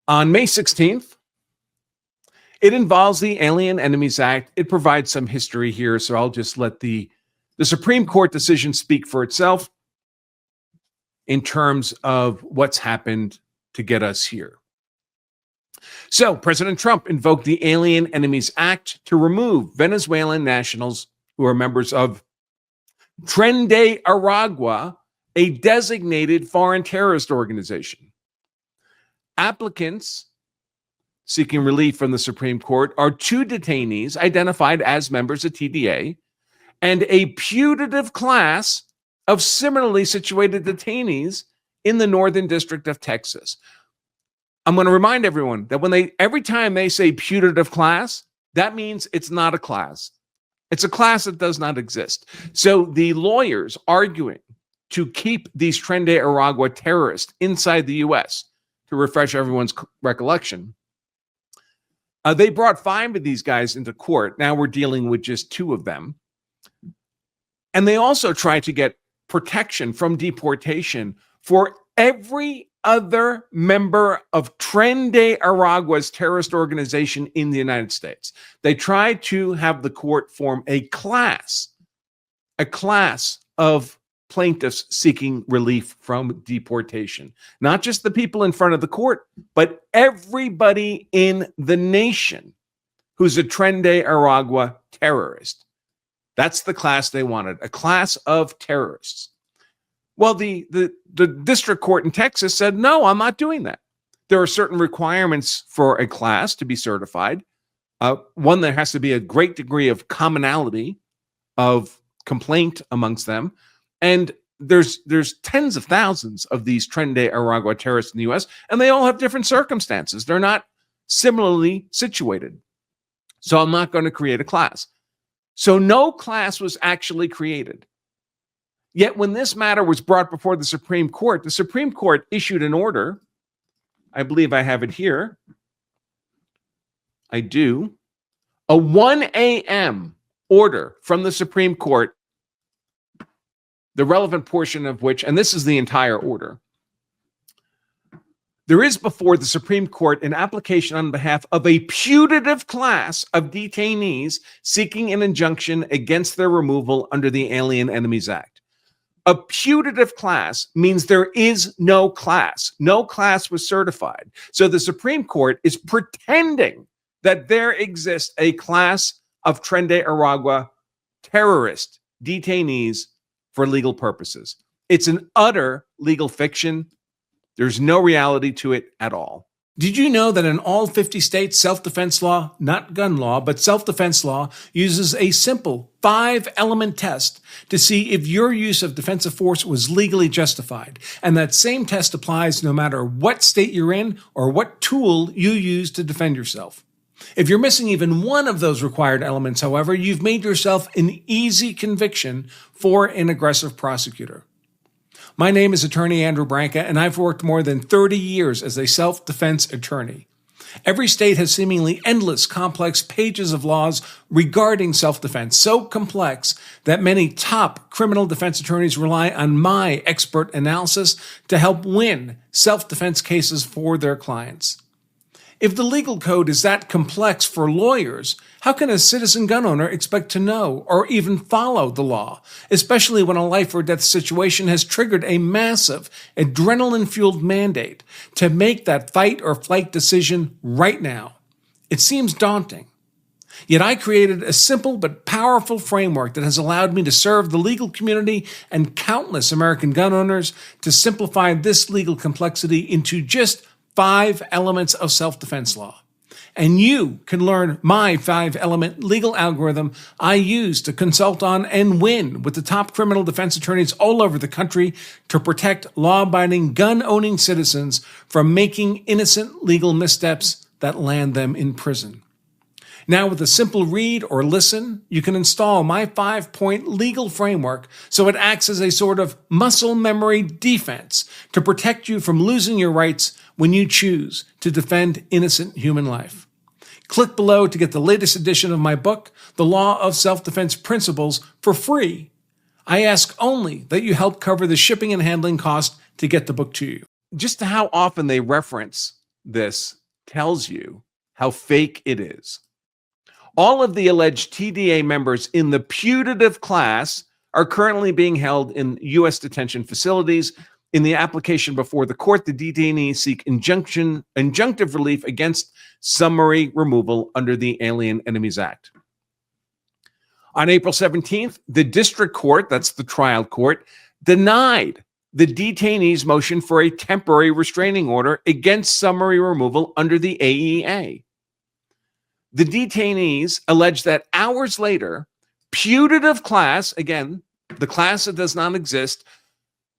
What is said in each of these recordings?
On May 16th, it involves the Alien Enemies Act. It provides some history here, so I'll just let the Supreme Court decision speak for itself in terms of what's happened to get us here. So, President Trump invoked the Alien Enemies Act to remove Venezuelan nationals who are members of Tren de Aragua, a designated foreign terrorist organization. Applicants seeking relief from the Supreme Court are 2 detainees identified as members of TDA and a putative class of similarly situated detainees in the Northern District of Texas. I'm going to remind everyone that every time they say putative class, that means it's not a class. It's a class that does not exist. So the lawyers arguing to keep these Tren de Aragua terrorists inside the U.S., to refresh everyone's recollection, they brought 5 of these guys into court. Now we're dealing with just 2 of them. And they also tried to get protection from deportation for every other member of Tren de Aragua's terrorist organization in the United States. They tried to have the court form a class of plaintiffs seeking relief from deportation. Not just the people in front of the court, but everybody in the nation who's a Tren de Aragua terrorist. That's the class they wanted, a class of terrorists. Well, the district court in Texas said, no, I'm not doing that. There are certain requirements for a class to be certified. One, there has to be a great degree of commonality of complaint amongst them. And there's tens of thousands of these Tren de Aragua terrorists in the U.S., and they all have different circumstances. They're not similarly situated. So I'm not going to create a class. So no class was actually created. Yet when this matter was brought before the Supreme Court issued an order. I believe I have it here. I do. A 1 a.m. order from the Supreme Court, the relevant portion of which, and this is the entire order, there is before the Supreme Court an application on behalf of a putative class of detainees seeking an injunction against their removal under the Alien Enemies Act. A putative class means there is no class. No class was certified. So the Supreme Court is pretending that there exists a class of Tren de Aragua terrorist detainees for legal purposes. It's an utter legal fiction. There's no reality to it at all. Did you know that in all 50 states, self-defense law, not gun law, but self-defense law, uses a simple 5-element test to see if your use of defensive force was legally justified? And that same test applies no matter what state you're in or what tool you use to defend yourself. If you're missing even one of those required elements, however, you've made yourself an easy conviction for an aggressive prosecutor. My name is Attorney Andrew Branca, and I've worked more than 30 years as a self-defense attorney. Every state has seemingly endless, complex pages of laws regarding self-defense, so complex that many top criminal defense attorneys rely on my expert analysis to help win self-defense cases for their clients. If the legal code is that complex for lawyers, how can a citizen gun owner expect to know or even follow the law, especially when a life or death situation has triggered a massive adrenaline-fueled mandate to make that fight or flight decision right now? It seems daunting. Yet I created a simple but powerful framework that has allowed me to serve the legal community and countless American gun owners to simplify this legal complexity into just 5 elements of self-defense law. And you can learn my 5-element legal algorithm I use to consult on and win with the top criminal defense attorneys all over the country to protect law-abiding gun-owning citizens from making innocent legal missteps that land them in prison. Now, with a simple read or listen, you can install my 5-point legal framework so it acts as a sort of muscle memory defense to protect you from losing your rights when you choose to defend innocent human life. Click below to get the latest edition of my book, The Law of Self-Defense Principles, for free. I ask only that you help cover the shipping and handling cost to get the book to you. Just how often they reference this tells you how fake it is. All of the alleged TDA members in the putative class are currently being held in U.S. detention facilities. In the application before the court, the detainees seek injunctive relief against summary removal under the Alien Enemies Act. On April 17th, the district court, that's the trial court, denied the detainees' motion for a temporary restraining order against summary removal under the AEA. The detainees allege that hours later, putative class, again, the class that does not exist,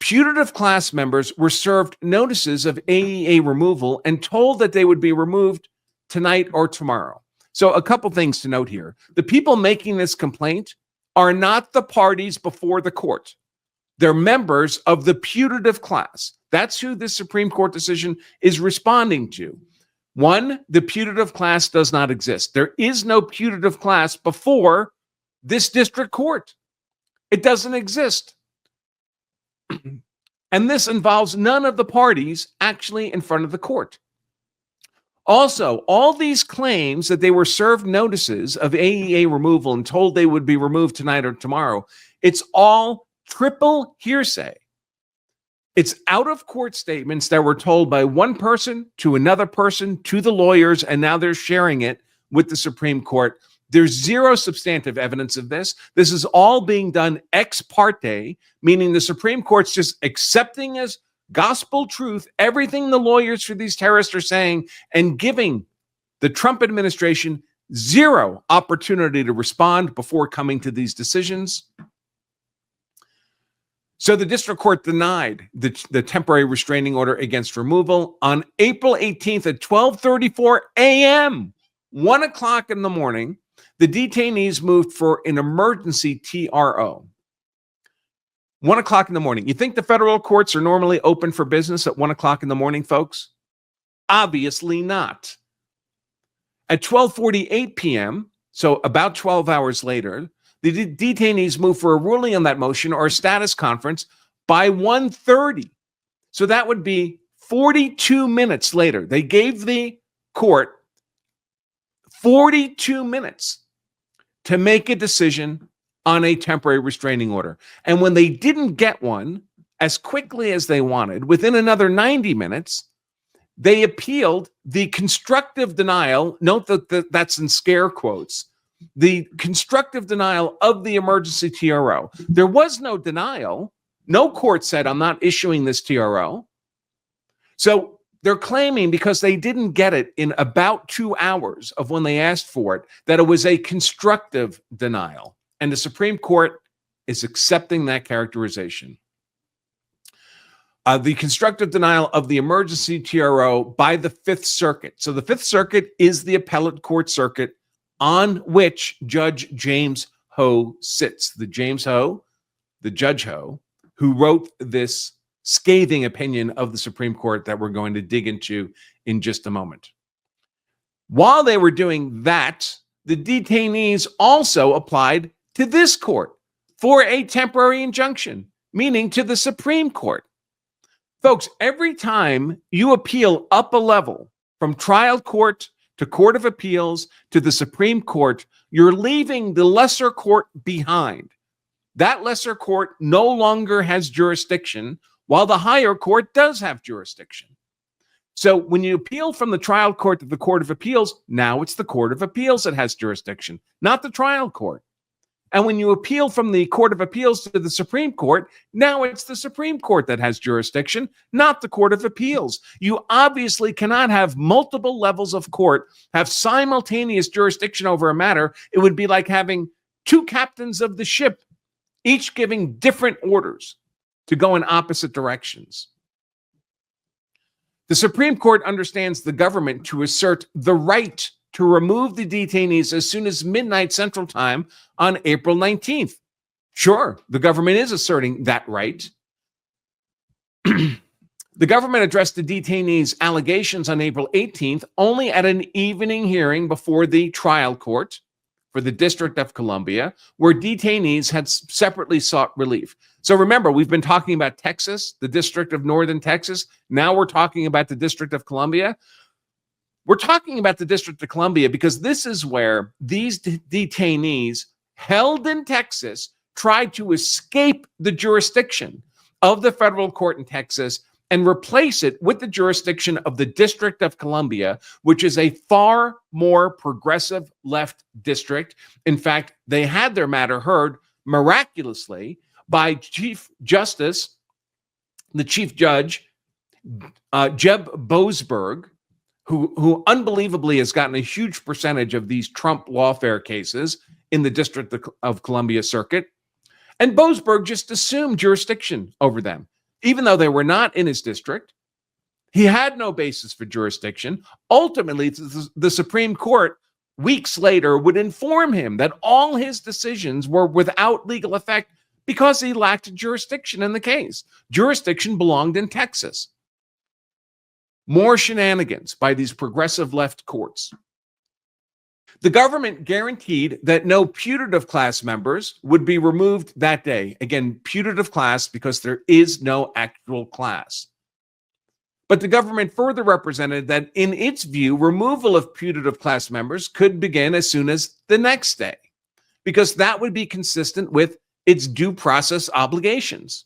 putative class members were served notices of AEA removal and told that they would be removed tonight or tomorrow. So a couple things to note here. The people making this complaint are not the parties before the court. They're members of the putative class. That's who this Supreme Court decision is responding to. One, the putative class does not exist. There is no putative class before this district court. It doesn't exist. And this involves none of the parties actually in front of the court. Also, all these claims that they were served notices of AEA removal and told they would be removed tonight or tomorrow, it's all triple hearsay. It's out-of-court statements that were told by one person to another person to the lawyers, and now they're sharing it with the Supreme Court. There's zero substantive evidence of this. This is all being done ex parte, meaning the Supreme Court's just accepting as gospel truth everything the lawyers for these terrorists are saying and giving the Trump administration zero opportunity to respond before coming to these decisions. So the district court denied the temporary restraining order against removal on April 18th at 12:34 a.m., 1 o'clock in the morning. The detainees moved for an emergency TRO. 1 o'clock in the morning. You think the federal courts are normally open for business at 1 o'clock in the morning, folks? Obviously not. At 12:48 p.m., so about 12 hours later, the detainees moved for a ruling on that motion or a status conference by 1:30. So that would be 42 minutes later. They gave the court 42 minutes to make a decision on a temporary restraining order. And when they didn't get one as quickly as they wanted, within another 90 minutes, they appealed the constructive denial. Note that that's in scare quotes. The constructive denial of the emergency TRO. There was no denial. No court said, I'm not issuing this TRO. So they're claiming because they didn't get it in about 2 hours of when they asked for it, that it was a constructive denial. And the Supreme Court is accepting that characterization. The constructive denial of the emergency TRO by the Fifth Circuit. So the Fifth Circuit is the appellate court circuit on which Judge James Ho sits. The Judge Ho, who wrote this scathing opinion of the Supreme Court that we're going to dig into in just a moment. While they were doing that, the detainees also applied to this court for a temporary injunction, meaning to the Supreme Court. Folks, every time you appeal up a level from trial court to Court of Appeals to the Supreme Court, you're leaving the lesser court behind. That lesser court no longer has jurisdiction, while the higher court does have jurisdiction. So when you appeal from the trial court to the Court of Appeals, now it's the Court of Appeals that has jurisdiction, not the trial court. And when you appeal from the Court of Appeals to the Supreme Court, now it's the Supreme Court that has jurisdiction, not the Court of Appeals. You obviously cannot have multiple levels of court have simultaneous jurisdiction over a matter. It would be like having two captains of the ship, each giving different orders to go in opposite directions. The Supreme Court understands the government to assert the right to remove the detainees as soon as midnight Central Time on April 19th. Sure, the government is asserting that right. The government addressed the detainees' allegations on April 18th only at an evening hearing before the trial court for the District of Columbia, where detainees had separately sought relief. So remember, we've been talking about Texas, the District of Northern Texas. Now we're talking about the District of Columbia. We're talking about the District of Columbia because this is where these detainees held in Texas tried to escape the jurisdiction of the federal court in Texas and replace it with the jurisdiction of the District of Columbia, which is a far more progressive left district. In fact, they had their matter heard miraculously by the Chief Judge, Jeb Boasberg, who unbelievably has gotten a huge percentage of these Trump lawfare cases in the District of Columbia Circuit. And Boasberg just assumed jurisdiction over them, even though they were not in his district. He had no basis for jurisdiction. Ultimately, the Supreme Court, weeks later, would inform him that all his decisions were without legal effect because he lacked jurisdiction in the case. Jurisdiction belonged in Texas. More shenanigans by these progressive left courts. The government guaranteed that no putative class members would be removed that day. Again, putative class because there is no actual class. But the government further represented that in its view, removal of putative class members could begin as soon as the next day, because that would be consistent with its due process obligations.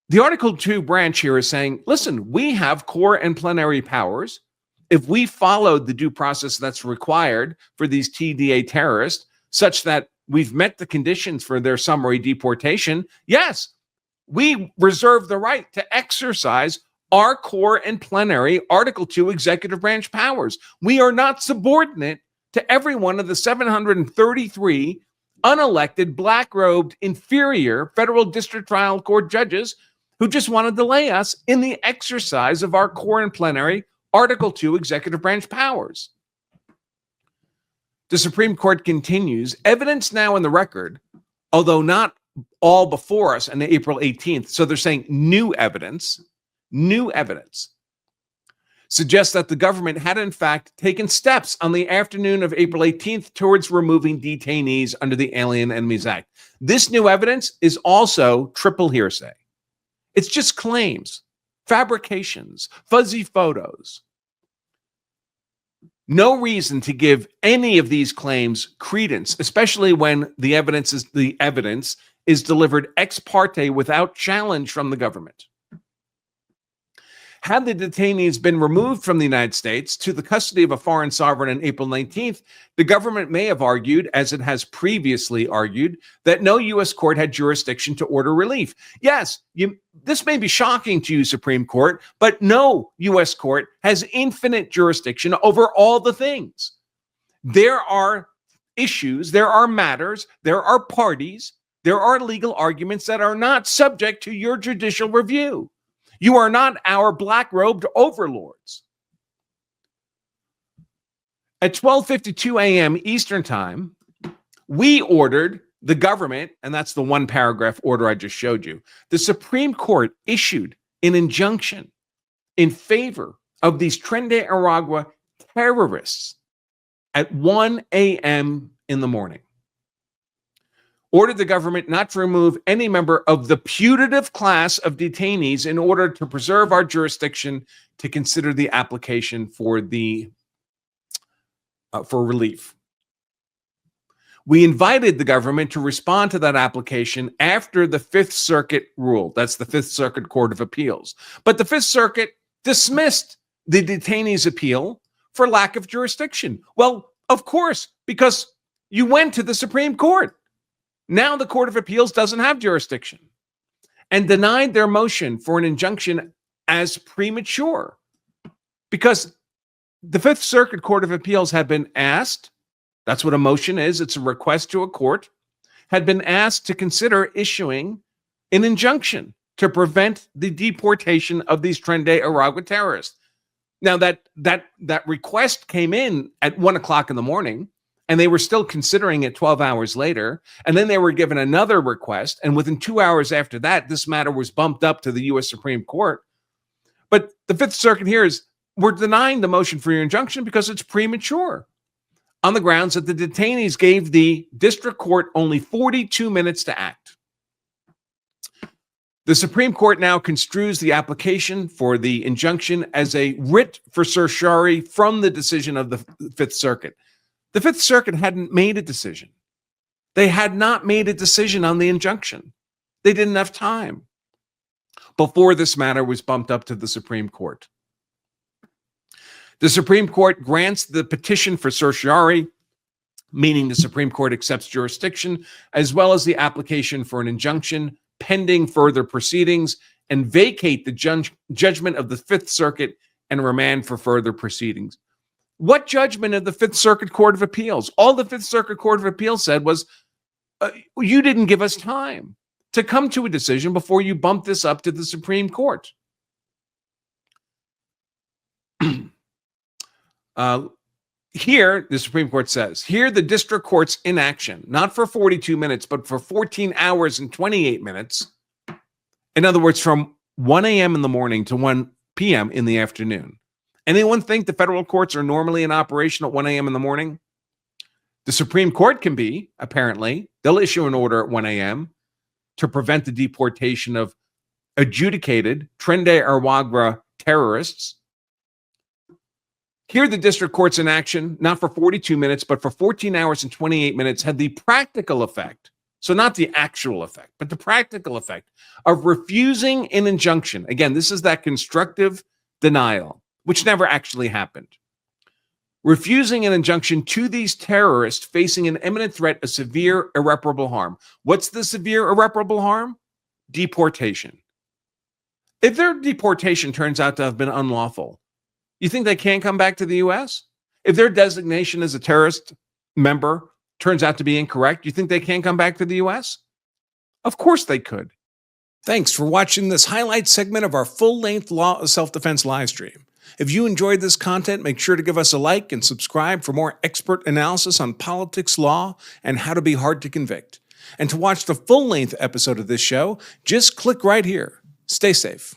The Article 2 branch here is saying, listen, we have core and plenary powers. If we followed the due process that's required for these TDA terrorists, such that we've met the conditions for their summary deportation, yes, we reserve the right to exercise our core and plenary Article 2 executive branch powers. We are not subordinate to every one of the 733 unelected, black-robed, inferior federal district trial court judges who just want to delay us in the exercise of our core and plenary Article 2 executive branch powers. The Supreme Court continues, evidence now in the record, although not all before us on April 18th, so they're saying new evidence, suggests that the government had in fact taken steps on the afternoon of April 18th towards removing detainees under the Alien Enemies Act. This new evidence is also triple hearsay. It's just claims, fabrications, fuzzy photos. No reason to give any of these claims credence, especially when the evidence is delivered ex parte without challenge from the government. Had the detainees been removed from the United States to the custody of a foreign sovereign on April 19th, the government may have argued, as it has previously argued, that no U.S. court had jurisdiction to order relief. Yes, this may be shocking to you, Supreme Court, but no U.S. court has infinite jurisdiction over all the things. There are issues, there are matters, there are parties, there are legal arguments that are not subject to your judicial review. You are not our black-robed overlords. At 12:52 a.m. Eastern Time, we ordered the government, and that's the one paragraph order I just showed you, the Supreme Court issued an injunction in favor of these Tren de Aragua terrorists at 1 a.m. in the morning. Ordered the government not to remove any member of the putative class of detainees in order to preserve our jurisdiction to consider the application for relief. We invited the government to respond to that application after the Fifth Circuit ruled. That's the Fifth Circuit Court of Appeals. But the Fifth Circuit dismissed the detainees' appeal for lack of jurisdiction. Well, of course, because you went to the Supreme Court. Now the Court of Appeals doesn't have jurisdiction, and denied their motion for an injunction as premature because the Fifth Circuit Court of Appeals had been asked, that's what a motion is, it's a request to a court, had been asked to consider issuing an injunction to prevent the deportation of these Tren de Aragua terrorists. Now that request came in at 1 o'clock in the morning, and they were still considering it 12 hours later. And then they were given another request. And within 2 hours after that, this matter was bumped up to the U.S. Supreme Court. But the Fifth Circuit here is, we're denying the motion for your injunction because it's premature, on the grounds that the detainees gave the district court only 42 minutes to act. The Supreme Court now construes the application for the injunction as a writ for certiorari from the decision of the Fifth Circuit. The Fifth Circuit hadn't made a decision. They had not made a decision on the injunction. They didn't have time before this matter was bumped up to the Supreme Court. The Supreme Court grants the petition for certiorari, meaning the Supreme Court accepts jurisdiction, as well as the application for an injunction pending further proceedings, and vacate the judgment of the Fifth Circuit and remand for further proceedings. What judgment of the Fifth Circuit Court of Appeals? All the Fifth Circuit Court of Appeals said was, you didn't give us time to come to a decision before you bumped this up to the Supreme Court. Here, the Supreme Court says, here the district court's inaction, not for 42 minutes, but for 14 hours and 28 minutes. In other words, from 1 a.m. in the morning to 1 p.m. in the afternoon. Anyone think the federal courts are normally in operation at 1 a.m. in the morning? The Supreme Court can be, apparently. They'll issue an order at 1 a.m. to prevent the deportation of adjudicated Trende Arwagra terrorists. Here, the district court's inaction, not for 42 minutes, but for 14 hours and 28 minutes, had the practical effect, so not the actual effect, but the practical effect of refusing an injunction. Again, this is that constructive denial, which never actually happened. Refusing an injunction to these terrorists facing an imminent threat of severe irreparable harm. What's the severe irreparable harm? Deportation. If their deportation turns out to have been unlawful, you think they can't come back to the U.S.? If their designation as a terrorist member turns out to be incorrect, you think they can't come back to the U.S.? Of course they could. Thanks for watching this highlight segment of our full-length Law of Self-Defense live stream. If you enjoyed this content, make sure to give us a like and subscribe for more expert analysis on politics, law, and how to be hard to convict. And to watch the full-length episode of this show, just click right here. Stay safe.